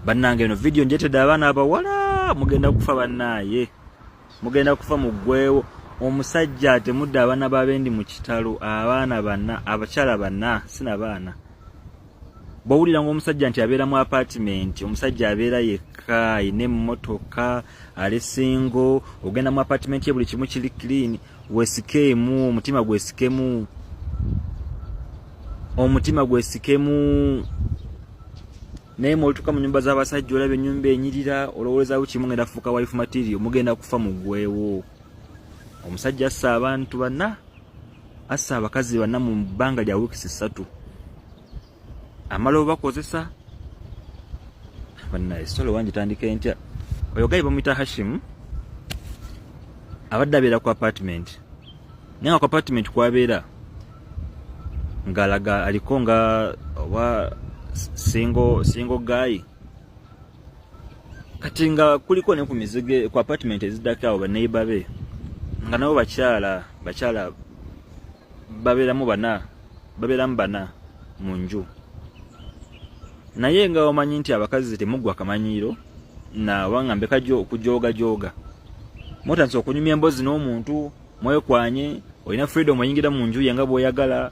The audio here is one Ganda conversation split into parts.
bannange eno video njetedde abaana abawala mugenda kufa bannaye mugenda kufa mugwewo omusajja atemudde abaana babendi mu kitalo abaana banna abakyala banna sina baana bawulira ng'omusajja nti abeera mu apartment omusajja abeera yekka ayina emmotoka ali singo ogenda mu apartment ye buli kimu kiri clean wesikemu omutima gwesikemu naye mwotuka mu nyumba z'abasajja olaba ennyumba enyirira olowooza bukimu ngenda fuuka wife material mugenda kufa mugwewo omusajja assa abantu banna assa abakazi banna mu bbanga lya wiikisi 3 amala obakozesa bannaye solo wanjitandika entya oyo gayi bamuyita Hashim abadde abeera ku apartment naye nga ku apartment kwabeera ngalaga aliko nga oba single guy kati nga kuliko ne ku mizige ku apartment eziddako awo baneiba be nga nabo bakyala babeeramu bana mu nju naye nga omanyi nti abakazi temuggwa kamanyiiro na wangambe okujooga motandise okunyumya emboozi n'omuntu mwekwanye olina freedom oyingira mu nju ye nga bw'oyagala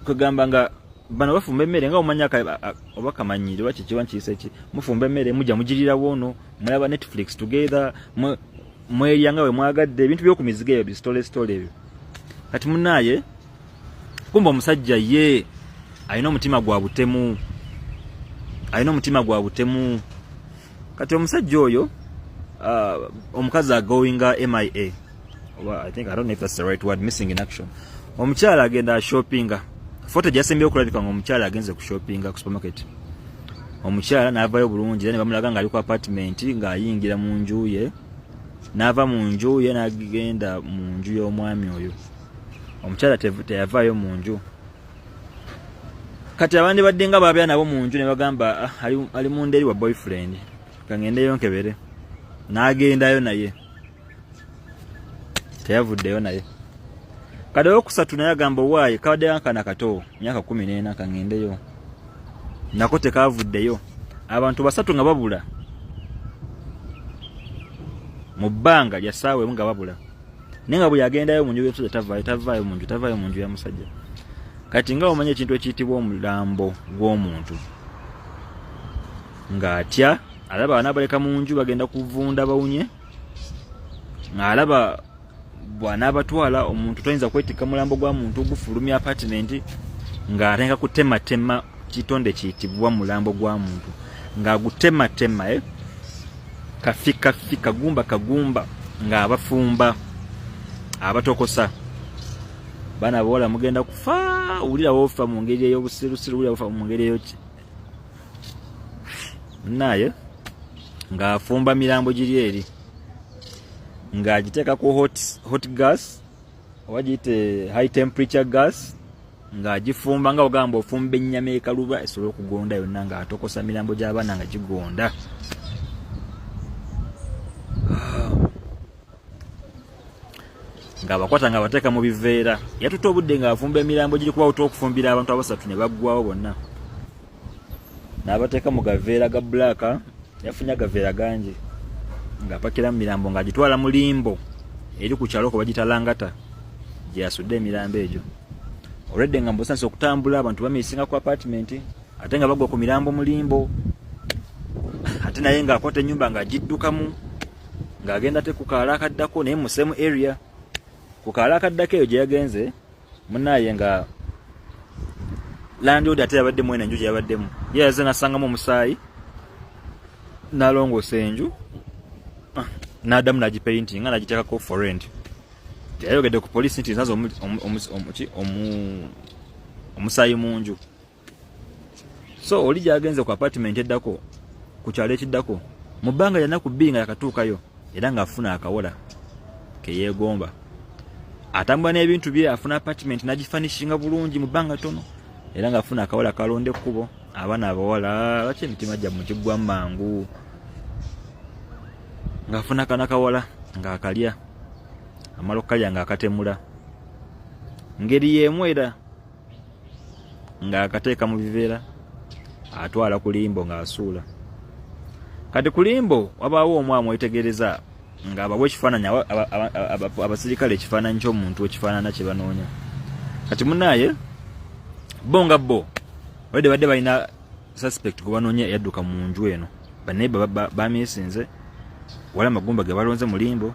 kugamba nga bano bafumba emmere nga omanya oba kamanyiiro oba kikiwa nkiyisa ki mufumba emmere mujja mugirira woono mulaba Netflix together mwelya nga we mwagadde ebintu by'okumiziga ebyo bisitole ebyo kati munaaye kumba omusajja ye alina omutima gwa butemu kati omusajja oyo omukazi agoinga MIA I think I don't know if that's the right word, missing in action. Omukyala agenda shoppinga foto gyasembye okulabika nga omukyala agenze ku shoppinga ku supermarket omukyala n'avayo bulungi ne bamulaga nga ali ku apartment ng'ayingira mu nju ye n'ava mu nju ye n'agenda mu nju y'omwami oyo omukyala teyavaayo mu nju kati abandi badde nga baabya nabo mu nju ne bagamba ali mu ndeeri wa boyfriend kangendeyo nkebere n'agendayo naye teyavuddeyo naye kade okusatu naye agamba waaye kabadde kankana kato myaka 14 kangendeyo nako tekavuddeyo abantu basatu nga babula mu bbanga lya ssaawa emu nga babula naye nga bwe yagendayo mu nju y'omusajja tavaayo mu nju ya musajja kati nga omanya ekintu ekiyitibwa omulambo gw'omuntu ng'atya alaba abaana baleka mu nju bagenda kuvunda bawunye ng'alaba bw'anaabatwala omuntu toyinza kwetikka mulambo gwa muntu ogufulumya apartment ng'atenga kutematema kitonde kiyitibwa mulambo gwa muntu ng'agutematema kagumba ng'abafumba abatokosa bana bawala mugenda kufa ulira wofa mu ngeri ey'obusirusiru ulira wofa mu ngeri ey'oki naye ng'afumba mirambo giri eri ng'agiteeka ku hot gas wagiyite high temperature gas ng'agifumba nga ogamba ofumba ennyama ekaluba esobola okugonda yonna ng'atokosa mirambo gy'abaana nga gigonda ng'abakwata nga bateeka mu biveera yatuta obudde ng'afumba emirambo giri kuba okufumbira abantu abasatu ne baggwawo bonna n'abateeka mu gaveera ga black yafunye agaveera gangi ng'apakira mu mirambo ng'agitwala mu limbo eri ku kyalo ko bagita Langata gye yasudde emirambo egyo olwedde nga mbosanyisa okutambula abantu bamiisinga ku apartment ate nga bagwa ku mirambo mu limbo ate naye ng'akwata ennyumba ng'agiddukamu ng'agenda te ku kaala akaddako naye mu same area ku kaala akaddako eyo gye yagenze munaaye nga landlord ate yabaddemu eno enju gye yabaddemu ye yaze n'asangamu omusaayi n'alongoosa enju n'addamu n'agipainting nga n'agiteekako for rent teyayogedde ku poliisi nti nsaza omusaayi mu nju so oli gyagenze ku apartment eddako ku kyalo ekiddako mu bbanga lya nnaku 2 nga yakatuukayo era ng'afuna akawola ke yeegomba atambula n'ebintu bye afuna apartment n'agifanishinga bulungi mu bbanga tono era ng'afuna akawola kalonda ekkubo abaana abawala lwaki emitima gyammwe giggwa mangu ng'afuna kanakawola ng'akalya amala okukalya ng'akatemula ngeri y'emu era ng'akateeka mu biveera atwala ku limbo ng'asuula kati kulimbo wabaawo omwamu wetegereza nga abawe ekifaananyi abasirikale ekifaananyi ky'omuntu ekifaanana kye banoonya kati munaye bo nga bo badde balina suspect gwe banoonya yadduka mu nju eno baneiba bamisinze wala magumba ge balonze mulimbo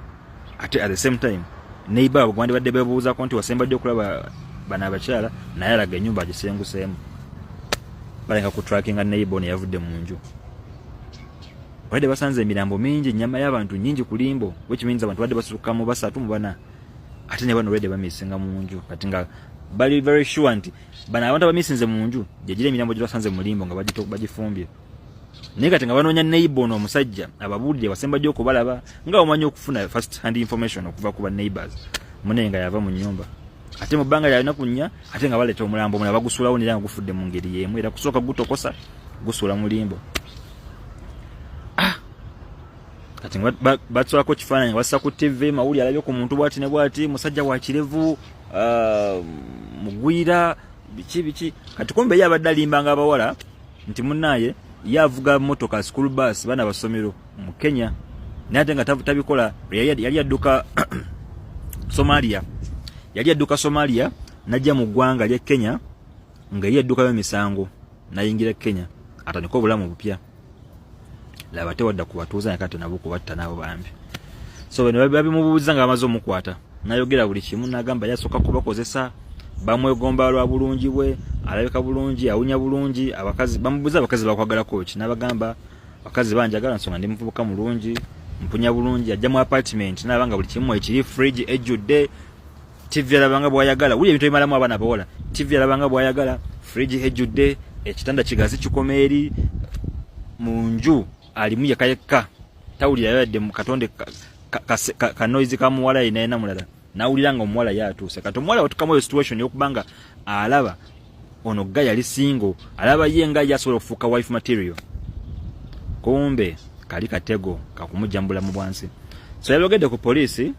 ate at the same time neiba abagwandi badde bebuuzako nti wasembadde okulaba bana abakyala naye alaga ennyumba agisenguseemu balenga ku trackinga neiba ono yavudde mu nju badde basanze emirambo mingi ennyama y'abantu nnyingi ku limbo which means abantu badde basulukamu basatu mu bana ate ne bano badde bamisinga mu nju kati nga bali very sure nti bana abantu abamisinze mu nju gyegire emirambo gye basanze mu limbo nga bagifumbye naye kati nga banoonya neighbor ono omusajja ababuulire wasembadde okubalaba nga omanyi okufuna first hand information okuva ku ba neighbors munene nga yava mu nnyumba ate mu bbanga lyalina kunnya ate nga baleeta omulambo omulala bagusuulawo nera nga gufudde mu ngeri y'emu era kusooka gutokosa gusuula mu limbo kati batsolako kifaananyi bassa ku TV mawuli alabye ku muntu bwati ne bwati musajja wa kirevu mugwira biki kati kumbe ye abadde alimbanga abawala nti munnaye yavuga motoka school bus bana basomero mu Kenya naye ate nga tabikola yali adduka Somalia najja mu ggwanga lya Kenya nga ye adduka y'emisango nayingira Kenya atandika obulamu bupya laba tewadda kubatuuza nakati nabo kubatta nabo bambi so bano babimubuuza nga bamaze omukwata nayogera buli kimu nagamba yasooka kubakozesa bamwegomba lwa bulungi bwe alabika bulungi awunya bulungi abakazi bamubuuza abakazi bakwagala kochi nabagamba abakazi banjagala nsonga ndi muvubuka mulungi mpunya bulungi ajja mu apartment nabanga buli kimu ekiri fridge ejjudde TV alabanga bwayagala wuli ebintu ebimalamu abaana bawala TV alabanga bwayagala fridge ejjudde ekitanda kigazi kikomeeri mu nju alimu yakayeka tawulira yadde mu katonde ka noise ka muwala ina mulala nawulira nga omuwala yatuuse kati omuwala watukamu situation yokubanga alaba ono gaya yali single alaba ye nga yasobola okufuuka wife material kumbe kali katego kakumujambula mu bwansi so yalogedde ku polisi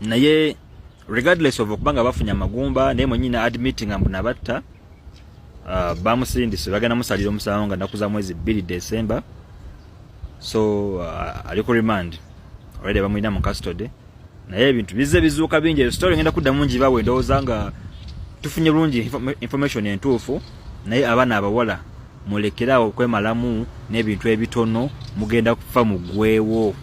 naye regardless of okubanga bafunya magumba naye mwenyina admitting nga nabatta bamusindise bagenda musalira omusango nga nakuza mwezi 2 December so ali ku remand already bamuyina mu custody naye ebintu bizuuka bingi story ngenda kudda mungi bawe ndowooza nga tufunye bulungi information entuufu naye abaana abawala mulekerawo okwemalamu n'ebintu ebitono mugenda kufa mu ggweewo